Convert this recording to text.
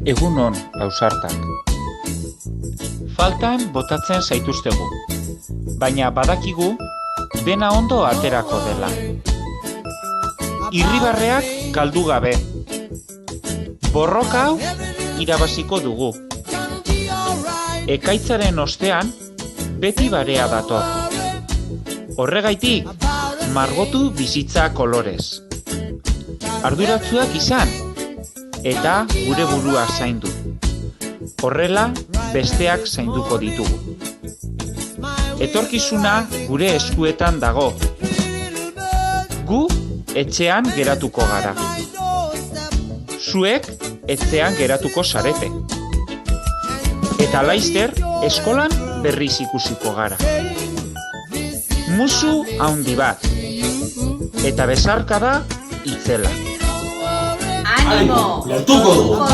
Egunon, ausartak. Faltan botatzen zaituztegu, baina badakigu dena ondo aterako dela. Irribarreak galdu gabe. Borroka hau irabaziko dugu. Ekaitzaren ostean beti barea dator. Horregaitik, margotu bizitza kolorez. Arduratsuak izan, eta gure burua zaindu. Horrela, besteak zainduko ditugu. Etorkizuna gure eskuetan dago. Gu etxean geratuko gara. Zuek etxean geratuko zarete. Eta laizter eskolan berriz ikusiko gara. Musu handi bat. Eta besarkada itzela. ¡Ánimo! ¡Lo tuco!